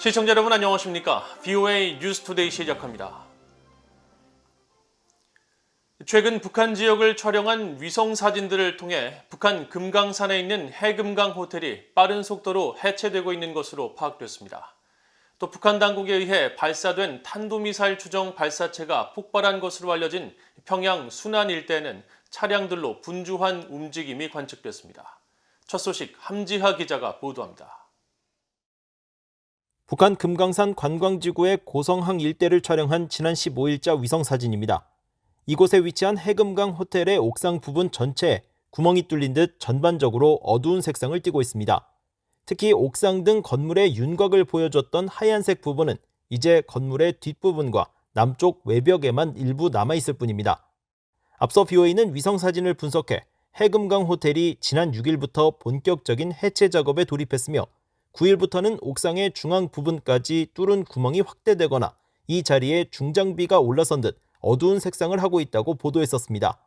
시청자 여러분 안녕하십니까? VOA 뉴스투데이 시작합니다. 최근 북한 지역을 촬영한 위성 사진들을 통해 북한 금강산에 있는 해금강 호텔이 빠른 속도로 해체되고 있는 것으로 파악됐습니다. 또 북한 당국에 의해 발사된 탄도미사일 추정 발사체가 폭발한 것으로 알려진 평양 순안 일대에는 차량들로 분주한 움직임이 관측됐습니다. 첫 소식 함지하 기자가 보도합니다. 북한 금강산 관광지구의 고성항 일대를 촬영한 지난 15일자 위성사진입니다. 이곳에 위치한 해금강 호텔의 옥상 부분 전체에 구멍이 뚫린 듯 전반적으로 어두운 색상을 띠고 있습니다. 특히 옥상 등 건물의 윤곽을 보여줬던 하얀색 부분은 이제 건물의 뒷부분과 남쪽 외벽에만 일부 남아있을 뿐입니다. 앞서 BOA는 위성사진을 분석해 해금강 호텔이 지난 6일부터 본격적인 해체 작업에 돌입했으며 9일부터는 옥상의 중앙 부분까지 뚫은 구멍이 확대되거나 이 자리에 중장비가 올라선 듯 어두운 색상을 하고 있다고 보도했었습니다.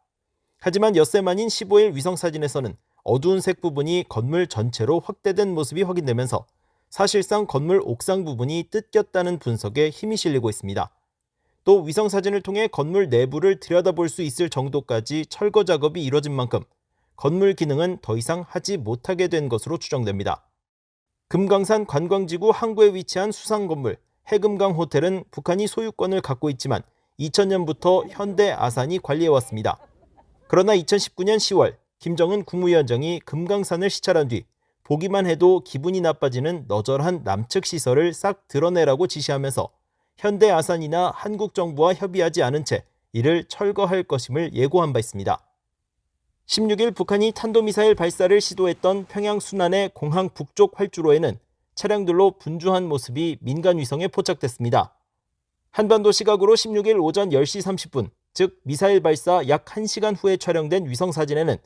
하지만 엿새 만인 15일 위성사진에서는 어두운 색 부분이 건물 전체로 확대된 모습이 확인되면서 사실상 건물 옥상 부분이 뜯겼다는 분석에 힘이 실리고 있습니다. 또 위성사진을 통해 건물 내부를 들여다볼 수 있을 정도까지 철거 작업이 이뤄진 만큼 건물 기능은 더 이상 하지 못하게 된 것으로 추정됩니다. 금강산 관광지구 항구에 위치한 수상 건물 해금강 호텔은 북한이 소유권을 갖고 있지만 2000년부터 현대 아산이 관리해왔습니다. 그러나 2019년 10월 김정은 국무위원장이 금강산을 시찰한 뒤 보기만 해도 기분이 나빠지는 너절한 남측 시설을 싹 드러내라고 지시하면서 현대 아산이나 한국 정부와 협의하지 않은 채 이를 철거할 것임을 예고한 바 있습니다. 16일 북한이 탄도미사일 발사를 시도했던 평양 순안의 공항 북쪽 활주로에는 차량들로 분주한 모습이 민간 위성에 포착됐습니다. 한반도 시각으로 16일 오전 10시 30분, 즉 미사일 발사 약 1시간 후에 촬영된 위성사진에는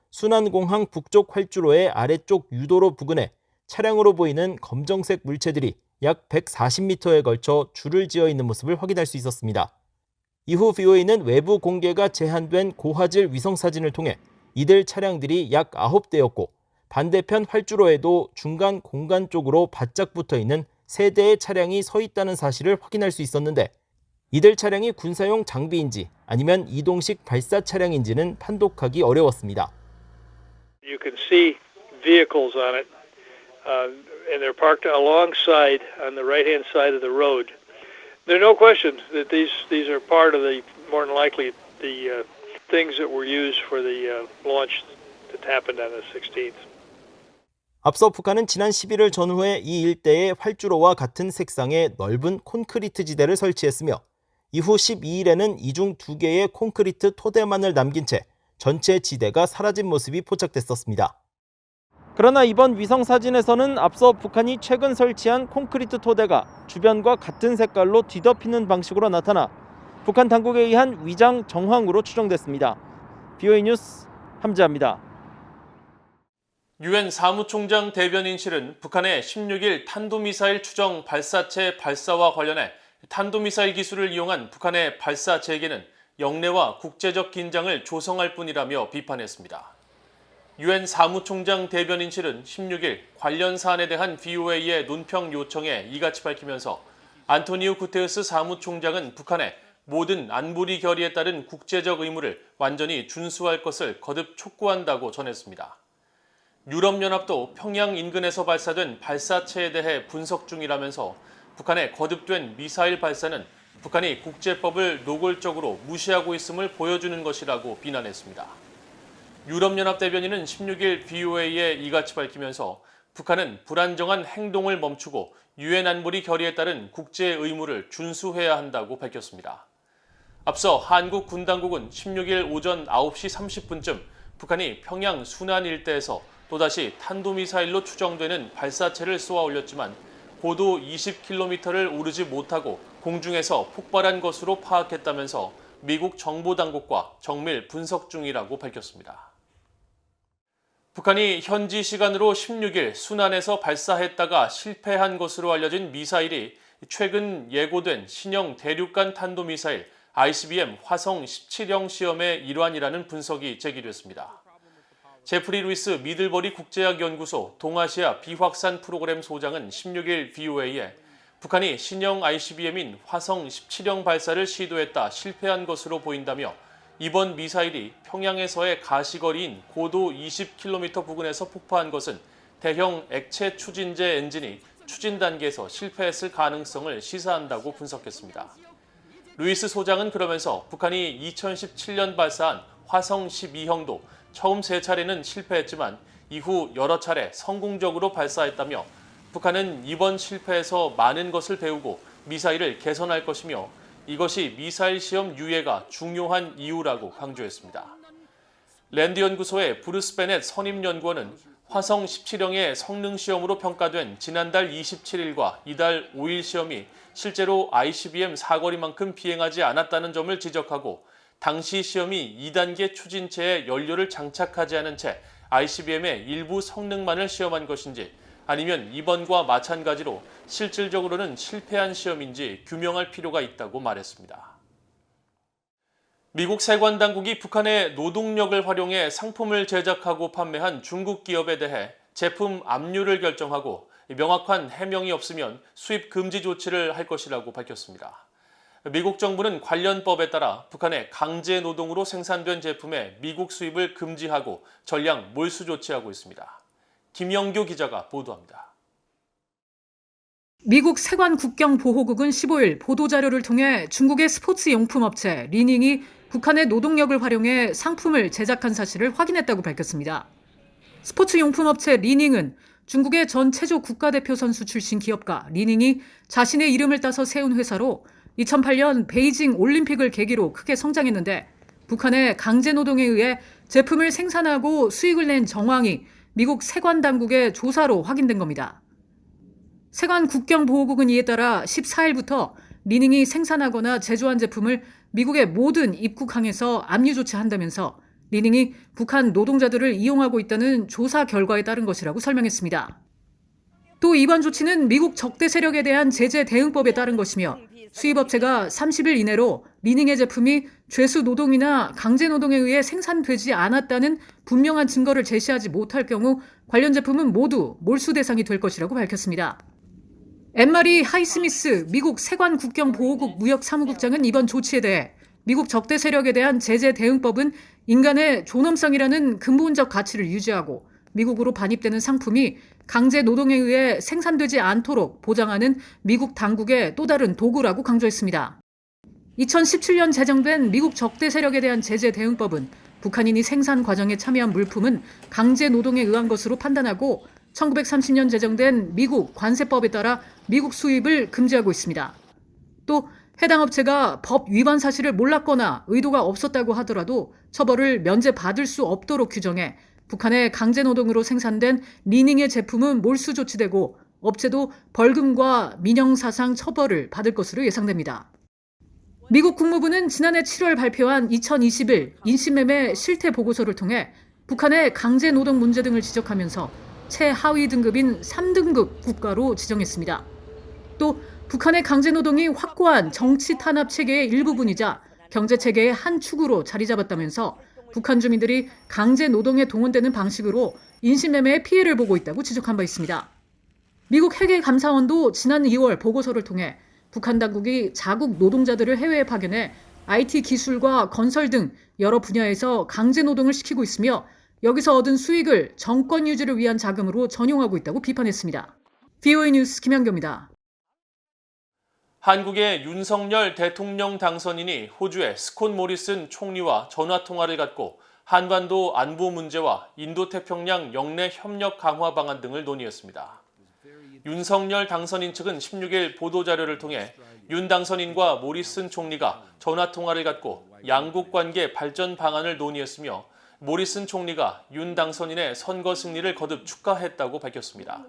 순안공항 북쪽 활주로의 아래쪽 유도로 부근에 차량으로 보이는 검정색 물체들이 약 140m에 걸쳐 줄을 지어 있는 모습을 확인할 수 있었습니다. 이후 BOA는 외부 공개가 제한된 고화질 위성사진을 통해 이들 차량들이 약 9대였고 반대편 활주로에도 중간 공간 쪽으로 바짝 붙어있는 3대의 차량이 서 있다는 사실을 확인할 수 있었는데 이들 차량이 군사용 장비인지 아니면 이동식 발사 차량인지는 판독하기 어려웠습니다. You can see vehicles on it, and they're parked alongside on the right-hand side of the road. There's no question that these are part of the more than likely the things that were used for the launch that happened on the 16th. 앞서 북한은 지난 11월 전후에 이 일대에 활주로와 같은 색상의 넓은 콘크리트 지대를 설치했으며 이후 12일에는 이중 2개의 콘크리트 토대만을 남긴 채 전체 지대가 사라진 모습이 포착됐었습니다. 그러나 이번 위성사진에서는 앞서 북한이 최근 설치한 콘크리트 토대가 주변과 같은 색깔로 뒤덮이는 방식으로 나타나 북한 당국에 의한 위장 정황으로 추정됐습니다. BOA 뉴스 함지하입니다. 유엔 사무총장 대변인실은 북한의 16일 탄도미사일 추정 발사체 발사와 관련해 탄도미사일 기술을 이용한 북한의 발사 재개는 영내와 국제적 긴장을 조성할 뿐이라며 비판했습니다. 유엔 사무총장 대변인실은 16일 관련 사안에 대한 BOA의 논평 요청에 이같이 밝히면서 안토니오 구테르스 사무총장은 북한의 모든 안보리 결의에 따른 국제적 의무를 완전히 준수할 것을 거듭 촉구한다고 전했습니다. 유럽연합도 평양 인근에서 발사된 발사체에 대해 분석 중이라면서 북한의 거듭된 미사일 발사는 북한이 국제법을 노골적으로 무시하고 있음을 보여주는 것이라고 비난했습니다. 유럽연합 대변인은 16일 BOA에 이같이 밝히면서 북한은 불안정한 행동을 멈추고 유엔 안보리 결의에 따른 국제 의무를 준수해야 한다고 밝혔습니다. 앞서 한국 군 당국은 16일 오전 9시 30분쯤 북한이 평양 순안 일대에서 또다시 탄도미사일로 추정되는 발사체를 쏘아 올렸지만 고도 20km를 오르지 못하고 공중에서 폭발한 것으로 파악했다면서 미국 정보당국과 정밀 분석 중이라고 밝혔습니다. 북한이 현지 시간으로 16일 순안에서 발사했다가 실패한 것으로 알려진 미사일이 최근 예고된 신형 대륙간 탄도미사일 ICBM 화성 17형 시험의 일환이라는 분석이 제기됐습니다. 제프리 루이스 미들버리 국제학 연구소 동아시아 비확산 프로그램 소장은 16일 BOA에 북한이 신형 ICBM인 화성 17형 발사를 시도했다 실패한 것으로 보인다며 이번 미사일이 평양에서의 가시거리인 고도 20km 부근에서 폭파한 것은 대형 액체 추진제 엔진이 추진 단계에서 실패했을 가능성을 시사한다고 분석했습니다. 루이스 소장은 그러면서 북한이 2017년 발사한 화성 12형도 처음 3차례는 실패했지만 이후 여러 차례 성공적으로 발사했다며 북한은 이번 실패에서 많은 것을 배우고 미사일을 개선할 것이며 이것이 미사일 시험 유예가 중요한 이유라고 강조했습니다. 랜드 연구소의 브루스 베넷 선임연구원은 화성 17형의 성능 시험으로 평가된 지난달 27일과 이달 5일 시험이 실제로 ICBM 사거리만큼 비행하지 않았다는 점을 지적하고 당시 시험이 2단계 추진체에 연료를 장착하지 않은 채 ICBM의 일부 성능만을 시험한 것인지 아니면 이번과 마찬가지로 실질적으로는 실패한 시험인지 규명할 필요가 있다고 말했습니다. 미국 세관 당국이 북한의 노동력을 활용해 상품을 제작하고 판매한 중국 기업에 대해 제품 압류를 결정하고 명확한 해명이 없으면 수입 금지 조치를 할 것이라고 밝혔습니다. 미국 정부는 관련 법에 따라 북한의 강제 노동으로 생산된 제품의 미국 수입을 금지하고 전량 몰수 조치하고 있습니다. 김영규 기자가 보도합니다. 미국 세관 국경보호국은 15일 보도자료를 통해 중국의 스포츠 용품 업체 리닝이 북한의 노동력을 활용해 상품을 제작한 사실을 확인했다고 밝혔습니다. 스포츠 용품 업체 리닝은 중국의 전 체조 국가대표 선수 출신 기업가 리닝이 자신의 이름을 따서 세운 회사로 2008년 베이징 올림픽을 계기로 크게 성장했는데 북한의 강제 노동에 의해 제품을 생산하고 수익을 낸 정황이 미국 세관 당국의 조사로 확인된 겁니다. 세관 국경보호국은 이에 따라 14일부터 리닝이 생산하거나 제조한 제품을 미국의 모든 입국항에서 압류 조치한다면서 리닝이 북한 노동자들을 이용하고 있다는 조사 결과에 따른 것이라고 설명했습니다. 또 이번 조치는 미국 적대 세력에 대한 제재 대응법에 따른 것이며 수입업체가 30일 이내로 리닝의 제품이 죄수 노동이나 강제 노동에 의해 생산되지 않았다는 분명한 증거를 제시하지 못할 경우 관련 제품은 모두 몰수 대상이 될 것이라고 밝혔습니다. 엠마리 하이스미스 미국 세관 국경보호국 무역사무국장은 이번 조치에 대해 미국 적대 세력에 대한 제재 대응법은 인간의 존엄성이라는 근본적 가치를 유지하고 미국으로 반입되는 상품이 강제 노동에 의해 생산되지 않도록 보장하는 미국 당국의 또 다른 도구라고 강조했습니다. 2017년 제정된 미국 적대 세력에 대한 제재 대응법은 북한인이 생산 과정에 참여한 물품은 강제 노동에 의한 것으로 판단하고 1930년 제정된 미국 관세법에 따라 미국 수입을 금지하고 있습니다. 또 해당 업체가 법 위반 사실을 몰랐거나 의도가 없었다고 하더라도 처벌을 면제받을 수 없도록 규정해 북한의 강제 노동으로 생산된 리닝의 제품은 몰수 조치되고 업체도 벌금과 민형사상 처벌을 받을 것으로 예상됩니다. 미국 국무부는 지난해 7월 발표한 2021 인신매매 실태 보고서를 통해 북한의 강제 노동 문제 등을 지적하면서 최하위 등급인 3등급 국가로 지정했습니다. 또 북한의 강제 노동이 확고한 정치 탄압 체계의 일부분이자 경제 체계의 한 축으로 자리 잡았다면서 북한 주민들이 강제 노동에 동원되는 방식으로 인신매매의 피해를 보고 있다고 지적한 바 있습니다. 미국 회계감사원도 지난 2월 보고서를 통해 북한 당국이 자국 노동자들을 해외에 파견해 IT 기술과 건설 등 여러 분야에서 강제 노동을 시키고 있으며 여기서 얻은 수익을 정권 유지를 위한 자금으로 전용하고 있다고 비판했습니다. VOA 뉴스 김현교입니다. 한국의 윤석열 대통령 당선인이 호주의 스콧 모리슨 총리와 전화통화를 갖고 한반도 안보 문제와 인도태평양 영내 협력 강화 방안 등을 논의했습니다. 윤석열 당선인 측은 16일 보도자료를 통해 윤 당선인과 모리슨 총리가 전화통화를 갖고 양국 관계 발전 방안을 논의했으며 모리슨 총리가 윤 당선인의 선거 승리를 거듭 축하했다고 밝혔습니다.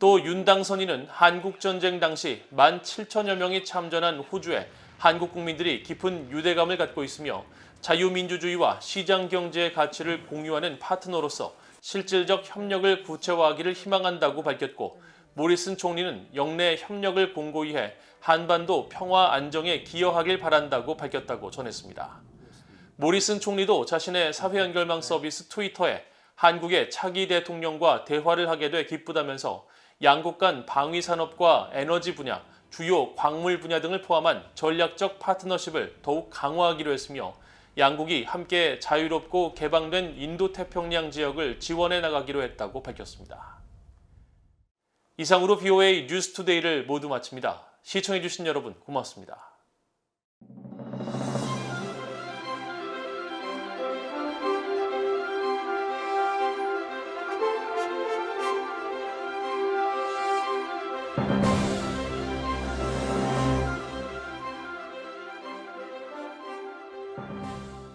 또 윤 당선인은 한국전쟁 당시 17,000여 명이 참전한 호주에 한국 국민들이 깊은 유대감을 갖고 있으며 자유민주주의와 시장경제의 가치를 공유하는 파트너로서 실질적 협력을 구체화하기를 희망한다고 밝혔고 모리슨 총리는 영내 협력을 공고히 해 한반도 평화 안정에 기여하길 바란다고 밝혔다고 전했습니다. 모리슨 총리도 자신의 사회연결망 서비스 트위터에 한국의 차기 대통령과 대화를 하게 돼 기쁘다면서 양국 간 방위 산업과 에너지 분야, 주요 광물 분야 등을 포함한 전략적 파트너십을 더욱 강화하기로 했으며 양국이 함께 자유롭고 개방된 인도태평양 지역을 지원해 나가기로 했다고 밝혔습니다. 이상으로 BOA 뉴스투데이를 모두 마칩니다. 시청해주신 여러분 고맙습니다.